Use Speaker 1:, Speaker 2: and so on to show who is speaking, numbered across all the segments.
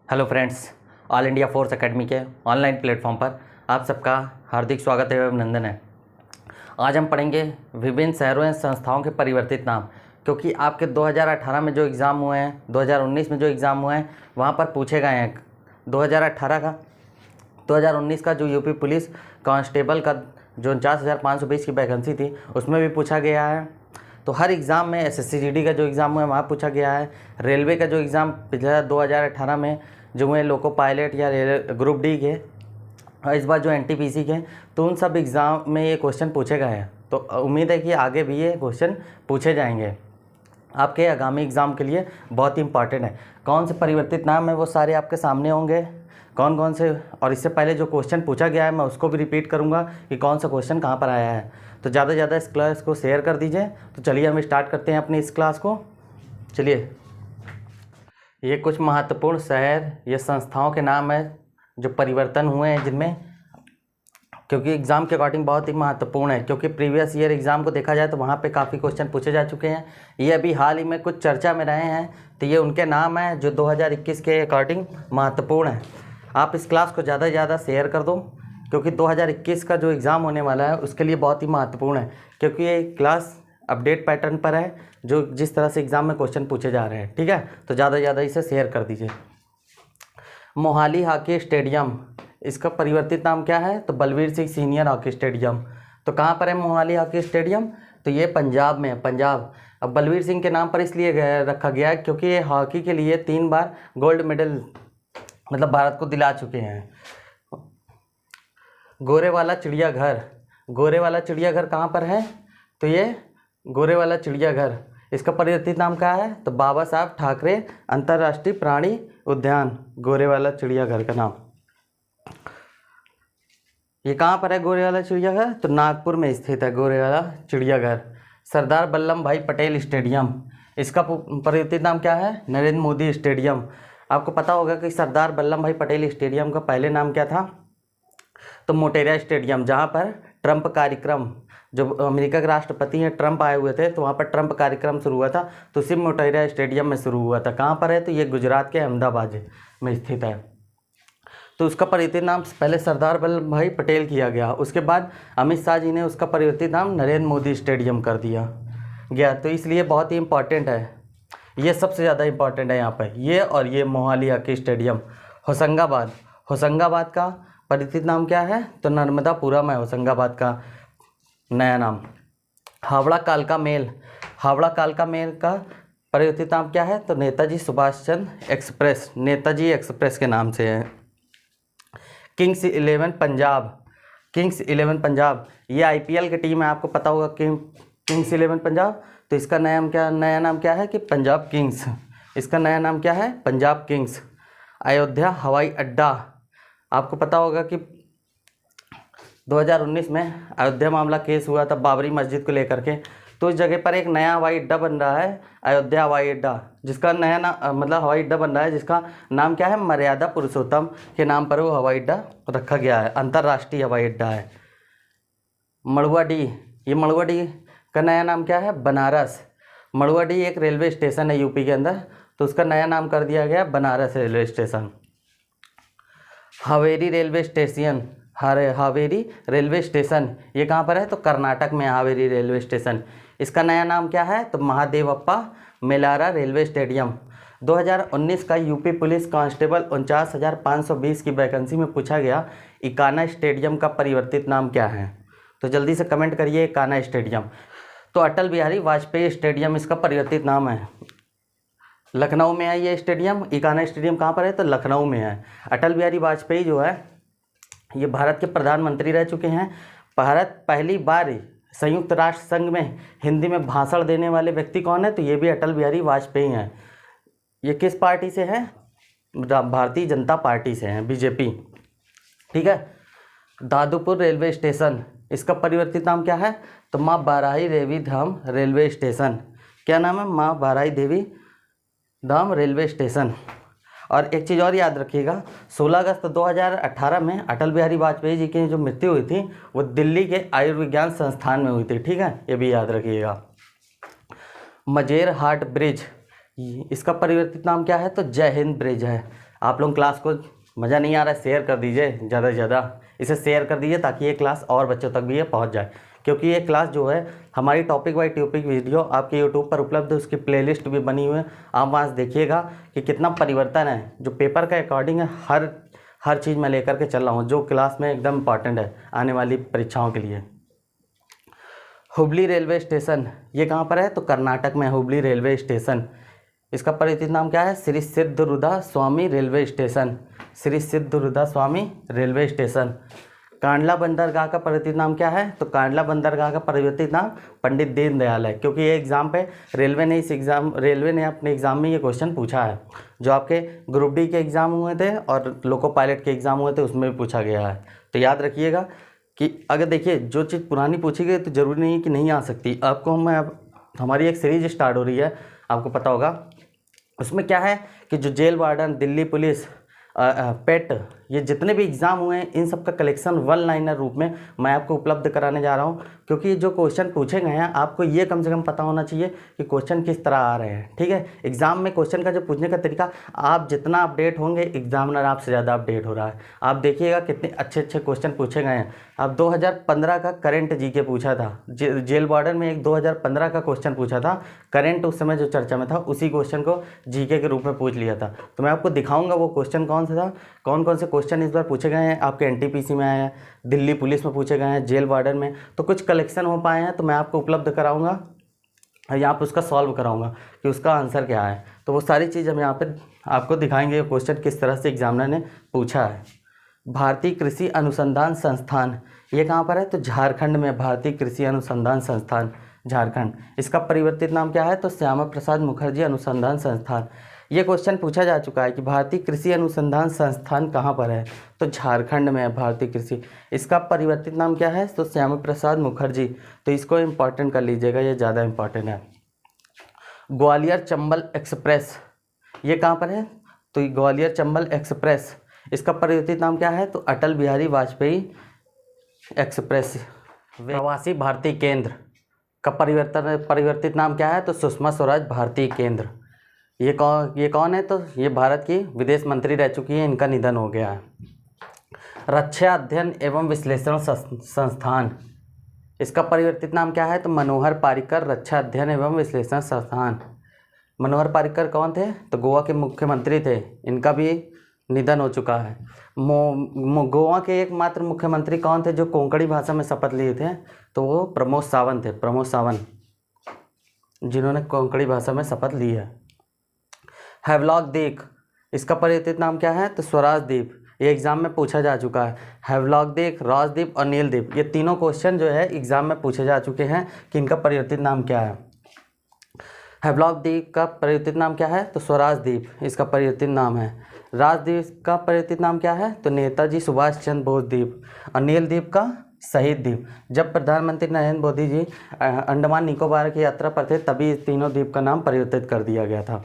Speaker 1: Hello friends, all India force academy के online platform पर आप सबका हार्दिक स्वागत एवं अभिनंदन है। आज हम पढ़ेंगे विभिन्न शहरों एवं संस्थाओं के परिवर्तित नाम, क्योंकि आपके 2018 में जो एग्ज़ाम हुए हैं, 2019 में जो एग्ज़ाम हुए हैं, वहाँ पर पूछे गए हैं 2018 का, 2019 का जो यूपी पुलिस कांस्टेबल का जो 49,520 की वैकेंसी थी उसमें भी पूछा गया है। तो हर एग्ज़ाम में एसएससी जीडी का जो एग्ज़ाम हुआ है वहाँ पूछा गया है। रेलवे का जो एग्ज़ाम पिछले 2018 में जो हुए लोको पायलट या ग्रुप डी के, और इस बार जो एनटीपीसी के, तो उन सब एग्ज़ाम में ये क्वेश्चन पूछे गए हैं। तो उम्मीद है कि आगे भी ये क्वेश्चन पूछे जाएंगे। आपके आगामी एग्ज़ाम के लिए बहुत ही इंपॉर्टेंट है। कौन से परिवर्तित नाम है वो सारे आपके सामने होंगे, कौन कौन से, और इससे पहले जो क्वेश्चन पूछा गया है मैं उसको भी रिपीट करूंगा कि कौन सा क्वेश्चन कहाँ पर आया है। तो ज़्यादा से ज़्यादा इस क्लास को शेयर कर दीजिए। तो चलिए हम स्टार्ट करते हैं अपनी इस क्लास को। चलिए, ये कुछ महत्वपूर्ण शहर या संस्थाओं के नाम है जो परिवर्तन हुए हैं जिनमें, क्योंकि एग्ज़ाम के अकॉर्डिंग बहुत ही महत्वपूर्ण है, क्योंकि प्रीवियस ईयर एग्ज़ाम को देखा जाए तो वहाँ पे काफ़ी क्वेश्चन पूछे जा चुके हैं। ये अभी हाल ही में कुछ चर्चा में रहे हैं, तो ये उनके नाम हैं जो 2021 के अकॉर्डिंग महत्वपूर्ण है। आप इस क्लास को ज़्यादा से ज़्यादा शेयर कर दो, क्योंकि 2021 का जो एग्ज़ाम होने वाला है उसके लिए बहुत ही महत्वपूर्ण है, क्योंकि ये क्लास अपडेट पैटर्न पर है जो जिस तरह से एग्ज़ाम में क्वेश्चन पूछे जा रहे हैं। ठीक है, तो ज़्यादा से ज़्यादा इसे शेयर कर दीजिए। मोहाली हॉकी स्टेडियम, इसका परिवर्तित नाम क्या है? तो Balbir Singh senior hockey stadium. तो कहाँ पर है मोहाली हॉकी स्टेडियम? तो ये पंजाब में है, पंजाब। अब बलवीर सिंह के नाम पर इसलिए रखा गया है क्योंकि ये हॉकी के लिए 3 बार गोल्ड मेडल मतलब भारत को दिला चुके हैं। गोरेवाला चिड़ियाघर, गोरेवाला चिड़ियाघर कहाँ पर है? तो ये गोरेवाला चिड़ियाघर, इसका परिवर्तित नाम क्या है? तो बाबा साहब ठाकरे अंतर्राष्ट्रीय प्राणी उद्यान, गोरेवाला चिड़ियाघर का नाम। ये कहाँ पर है गोरेवाला चिड़ियाघर? तो नागपुर में स्थित है गोरेवाला चिड़ियाघर। सरदार वल्लभ भाई पटेल स्टेडियम, इसका परिवर्तित नाम क्या है? नरेंद्र मोदी स्टेडियम। आपको पता होगा कि सरदार वल्लभ भाई पटेल स्टेडियम का पहले नाम क्या था? तो मोटेरा स्टेडियम, जहाँ पर ट्रंप कार्यक्रम, जो अमेरिका के राष्ट्रपति हैं ट्रंप आए हुए थे, तो वहाँ पर ट्रंप कार्यक्रम शुरू हुआ था, तो उसी मोटेरा स्टेडियम में शुरू हुआ था। कहाँ पर है? तो ये गुजरात के अहमदाबाद में स्थित है। तो उसका परिवर्तित नाम पहले सरदार वल्लभ भाई पटेल किया गया, उसके बाद अमित शाह जी ने उसका परिवर्तित नाम नरेंद्र मोदी स्टेडियम कर दिया गया। तो इसलिए बहुत ही इंपॉर्टेंट है, ये सबसे ज़्यादा इंपॉर्टेंट है यहाँ पर, ये और ये मोहाली हॉकी स्टेडियम। होशंगाबाद, होशंगाबाद का परिवर्तित नाम क्या है? तो नर्मदापुरम है होशंगाबाद का नया नाम। हावड़ा कालका मेल, हावड़ा कालका मेल का परिवर्तित नाम क्या है? तो नेताजी सुभाष चंद्र एक्सप्रेस, नेताजी एक्सप्रेस के नाम से है। किंग्स 11 पंजाब, किंग्स 11 पंजाब, ये आईपीएल की टीम है, आपको पता होगा कि किंग्स 11 पंजाब। तो इसका नया नाम क्या है? कि पंजाब किंग्स, इसका नया नाम क्या है? पंजाब किंग्स। अयोध्या हवाई अड्डा, आपको पता होगा कि 2019 में अयोध्या मामला केस हुआ था बाबरी मस्जिद को लेकर के, तो इस जगह पर एक नया हवाई अड्डा बन रहा है, अयोध्या हवाई अड्डा, जिसका नया नाम मतलब हवाई अड्डा बन रहा है जिसका नाम क्या है? मर्यादा पुरुषोत्तम के नाम पर वो हवाई अड्डा रखा गया है, अंतर्राष्ट्रीय हवाई अड्डा है। मड़ुआडीह, ये मड़ुआडीह का नया नाम क्या है? बनारस। मड़ुआडीह एक रेलवे स्टेशन है यूपी के अंदर, तो उसका नया नाम कर दिया गया Banaras railway station. Haveri railway station, Haveri railway station, ये कहाँ पर है? तो कर्नाटक में हावेरी रेलवे स्टेशन। इसका नया नाम क्या है? तो महादेवप्पा मेलारा रेलवे स्टेडियम। 2019 का यूपी पुलिस कांस्टेबल 49,520 की वैकेंसी में पूछा गया इकाना स्टेडियम का परिवर्तित नाम क्या है? तो जल्दी से कमेंट करिए इकाना स्टेडियम। तो अटल बिहारी वाजपेयी स्टेडियम इसका परिवर्तित नाम है। लखनऊ में है ये स्टेडियम, इकाना स्टेडियम कहाँ पर है? तो लखनऊ में है। अटल बिहारी वाजपेयी जो है ये भारत के प्रधानमंत्री रह चुके हैं। भारत पहली बार संयुक्त राष्ट्र संघ में हिंदी में भाषण देने वाले व्यक्ति कौन है? तो ये भी अटल बिहारी वाजपेयी हैं। ये किस पार्टी से है? भारतीय जनता पार्टी से हैं, बीजेपी। ठीक है। दादुपुर रेलवे स्टेशन, इसका परिवर्तित नाम क्या है? तो माँ बाराही देवी धाम रेलवे स्टेशन। क्या नाम है? माँ बाराही देवी धाम रेलवे स्टेशन। और एक चीज़ और याद रखिएगा, 16 अगस्त 2018 में अटल बिहारी वाजपेयी जी की जो मृत्यु हुई थी वो दिल्ली के आयुर्विज्ञान संस्थान में हुई थी। ठीक है, ये भी याद रखिएगा। मजेर हाट ब्रिज, इसका परिवर्तित नाम क्या है? तो जय हिंद ब्रिज है। आप लोग क्लास को मज़ा नहीं आ रहा है, शेयर कर दीजिए ज़्यादा से ज़्यादा, इसे शेयर कर दीजिए ताकि ये क्लास और बच्चों तक भी ये पहुंच जाए। क्योंकि ये क्लास जो है हमारी टॉपिक बाई टॉपिक वीडियो आपके यूट्यूब पर उपलब्ध है, उसकी प्लेलिस्ट भी बनी हुई है। आप वहाँ से देखिएगा कि कितना परिवर्तन है, जो पेपर के अकॉर्डिंग है, हर चीज़ मैं लेकर के चल रहा हूँ जो क्लास में एकदम इम्पॉर्टेंट है आने वाली परीक्षाओं के लिए। हुबली रेलवे स्टेशन ये कहाँ पर है? तो कर्नाटक में हुबली रेलवे स्टेशन। इसका परिचित नाम क्या है? श्री सिद्धरूढ़ा स्वामी रेलवे स्टेशन, श्री सिद्धरूढ़ा स्वामी रेलवे स्टेशन। कांडला बंदरगाह का परिचित नाम क्या है? तो कांडला बंदरगाह का परिवर्तित नाम पंडित दीनदयाल है। क्योंकि ये एग्ज़ाम पे रेलवे ने अपने एग्ज़ाम में ये क्वेश्चन पूछा है, जो आपके ग्रुप डी के एग्ज़ाम हुए थे और लोको पायलट के एग्ज़ाम हुए थे उसमें भी पूछा गया है। तो याद रखिएगा कि अगर देखिए जो चीज़ पुरानी पूछी गई तो ज़रूरी नहीं कि नहीं आ सकती। आपको हमारी एक सीरीज स्टार्ट हो रही है, आपको पता होगा। उसमें क्या है कि जो जेल वार्डन, दिल्ली पुलिस, पेट, ये जितने भी एग्ज़ाम हुए हैं इन सब का कलेक्शन वन लाइनर रूप में मैं आपको उपलब्ध कराने जा रहा हूँ। क्योंकि जो क्वेश्चन पूछे गए हैं आपको ये कम से कम पता होना चाहिए कि क्वेश्चन किस तरह आ रहे हैं। ठीक है, एग्ज़ाम में क्वेश्चन का जो पूछने का तरीका, आप जितना अपडेट होंगे एग्जामिनर आपसे ज़्यादा अपडेट हो रहा है। आप देखिएगा कितने अच्छे अच्छे क्वेश्चन पूछे गए हैं। अब 2015 का करंट जीके पूछा था, जेल वार्डन में एक 2015 का क्वेश्चन पूछा था, करंट उस समय जो चर्चा में था उसी क्वेश्चन को जीके के रूप में पूछ लिया था। तो मैं आपको दिखाऊंगा वो क्वेश्चन कौन सा था, कौन कौन से क्वेश्चन इस बार पूछे गए हैं। आपके एनटीपीसी में आए हैं, दिल्ली पुलिस में पूछे गए हैं, जेल वार्डन में, तो कुछ कलेक्शन हो पाए हैं तो मैं आपको उपलब्ध कराऊंगा और यहाँ पर उसका सॉल्व कराऊंगा कि उसका आंसर क्या है। तो वो सारी चीज़ हम यहाँ पे आपको दिखाएंगे क्वेश्चन किस तरह से एग्जामिनर ने पूछा है। भारतीय कृषि अनुसंधान संस्थान ये कहाँ पर है? तो झारखंड में, भारतीय कृषि अनुसंधान संस्थान झारखंड। इसका परिवर्तित नाम क्या है? तो श्यामा प्रसाद मुखर्जी अनुसंधान संस्थान। ये क्वेश्चन पूछा जा चुका है कि भारतीय कृषि अनुसंधान संस्थान कहाँ पर है? तो झारखंड में है भारतीय कृषि। इसका परिवर्तित नाम क्या है? तो श्यामा प्रसाद मुखर्जी। तो इसको इम्पॉर्टेंट कर लीजिएगा, ये ज़्यादा इम्पॉर्टेंट है। ग्वालियर चंबल एक्सप्रेस ये कहाँ पर है? तो ग्वालियर चंबल एक्सप्रेस, इसका परिवर्तित नाम क्या है? तो अटल बिहारी वाजपेयी एक्सप्रेस। प्रवासी भारतीय केंद्र का परिवर्तित नाम क्या है? तो सुषमा स्वराज भारतीय केंद्र। ये कौन है? तो ये भारत की विदेश मंत्री रह चुकी है, इनका निधन हो गया है। रक्षा अध्ययन एवं विश्लेषण संस्थान, इसका परिवर्तित नाम क्या है? तो मनोहर पर्रिकर रक्षा अध्ययन एवं विश्लेषण संस्थान। मनोहर पर्रिकर कौन थे? तो गोवा के मुख्यमंत्री थे, इनका भी निधन हो चुका है। गोवा के एकमात्र मुख्यमंत्री कौन थे जो कोंकणी भाषा में शपथ लिए थे? तो वो प्रमोद सावंत थे, प्रमोद सावंत, जिन्होंने कोंकणी भाषा में शपथ ली है। हैवलॉक द्वीप, इसका परिवर्तित नाम क्या है? तो स्वराज द्वीप। ये एग्जाम में पूछा जा चुका है। हैवलॉक द्वीप, राज द्वीप और नील द्वीप, ये तीनों क्वेश्चन जो है एग्जाम में पूछे जा चुके हैं कि इनका परिवर्तित नाम क्या है। हैवलॉक द्वीप का परिवर्तित नाम क्या है? तो स्वराज द्वीप इसका परिवर्तित नाम है। राजद्वीप का परिवर्तित नाम क्या है? तो नेताजी सुभाष चंद्र बोस द्वीप। और नील द्वीप का शहीद द्वीप। जब प्रधानमंत्री नरेंद्र मोदी जी अंडमान निकोबार की यात्रा पर थे तभी इस तीनों द्वीप का नाम परिवर्तित कर दिया गया था।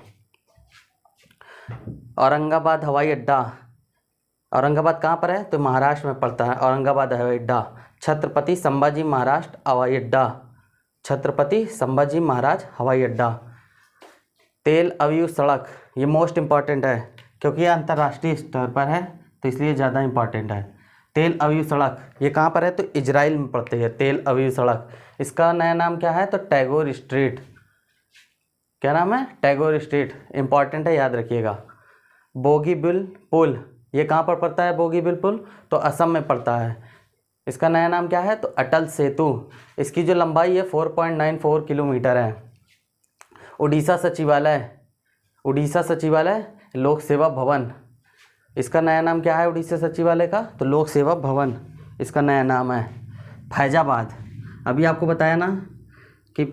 Speaker 1: औरंगाबाद हवाई अड्डा, औरंगाबाद कहाँ पर है? तो महाराष्ट्र में पड़ता है औरंगाबाद हवाई अड्डा। छत्रपति संभाजी महाराज हवाई अड्डा, छत्रपति संभाजी महाराज हवाई अड्डा। तेल अवयव सड़क, ये मोस्ट इम्पॉर्टेंट है क्योंकि ये अंतर्राष्ट्रीय स्तर पर है तो इसलिए ज़्यादा इम्पॉर्टेंट है। तेल अवयव सड़क ये कहाँ पर है? तो इजराइल में पड़ती है तेल अवयव सड़क। इसका नया नाम क्या है? तो टैगोर स्ट्रीट। क्या नाम है? टैगोर स्ट्रीट, इम्पॉर्टेंट है, याद रखिएगा। बोगीबिल पुल ये कहाँ पर पड़ता है? बोगीबिल पुल तो असम में पड़ता है। इसका नया नाम क्या है? तो अटल सेतु। इसकी जो लंबाई है 4.94 किलोमीटर है। उड़ीसा सचिवालय, उड़ीसा सचिवालय लोक सेवा भवन, इसका नया नाम क्या है उड़ीसा सचिवालय का? तो लोक सेवा भवन इसका नया नाम है। फैजाबाद, अभी आपको बताया ना कि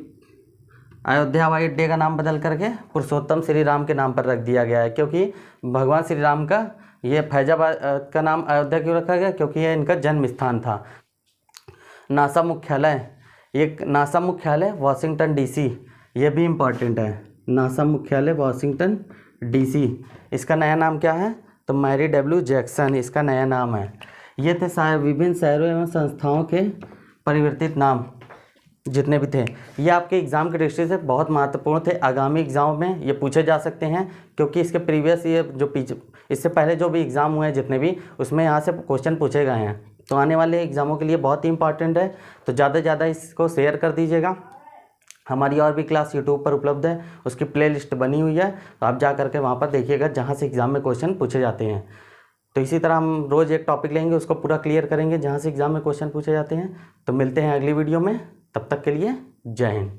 Speaker 1: अयोध्या हवाई अड्डे का नाम बदल करके पुरुषोत्तम श्री राम के नाम पर रख दिया गया है, क्योंकि भगवान श्री राम का ये फैजाबाद का नाम अयोध्या क्यों रखा गया? क्योंकि यह इनका जन्म स्थान था। नासा मुख्यालय, ये नासा मुख्यालय वाशिंगटन डीसी, ये भी इम्पॉर्टेंट है। नासा मुख्यालय वाशिंगटन डीसी, इसका नया नाम क्या है? तो मैरी डब्ल्यू जैक्सन इसका नया नाम है। ये थे विभिन्न शहरों एवं संस्थाओं के परिवर्तित नाम।
Speaker 2: जितने भी थे ये आपके एग्ज़ाम की दृष्टि से बहुत महत्वपूर्ण थे। आगामी एग्ज़ाम में ये पूछे जा सकते हैं, क्योंकि इसके प्रीवियस ये जो पीछे इससे पहले जो भी एग्ज़ाम हुए हैं जितने भी, उसमें यहाँ से क्वेश्चन पूछे गए हैं। तो आने वाले एग्ज़ामों के लिए बहुत ही इंपॉर्टेंट है। तो ज़्यादा से ज़्यादा इसको शेयर कर दीजिएगा। हमारी और भी क्लास यूट्यूब पर उपलब्ध है, उसकी प्लेलिस्ट बनी हुई है, तो आप जा करके वहाँ पर देखिएगा जहाँ से एग्ज़ाम में क्वेश्चन पूछे जाते हैं। तो इसी तरह हम रोज़ एक टॉपिक लेंगे, उसको पूरा क्लियर करेंगे जहाँ से एग्ज़ाम में क्वेश्चन पूछे जाते हैं। तो मिलते हैं अगली वीडियो में, तब तक के लिए जय हिंद।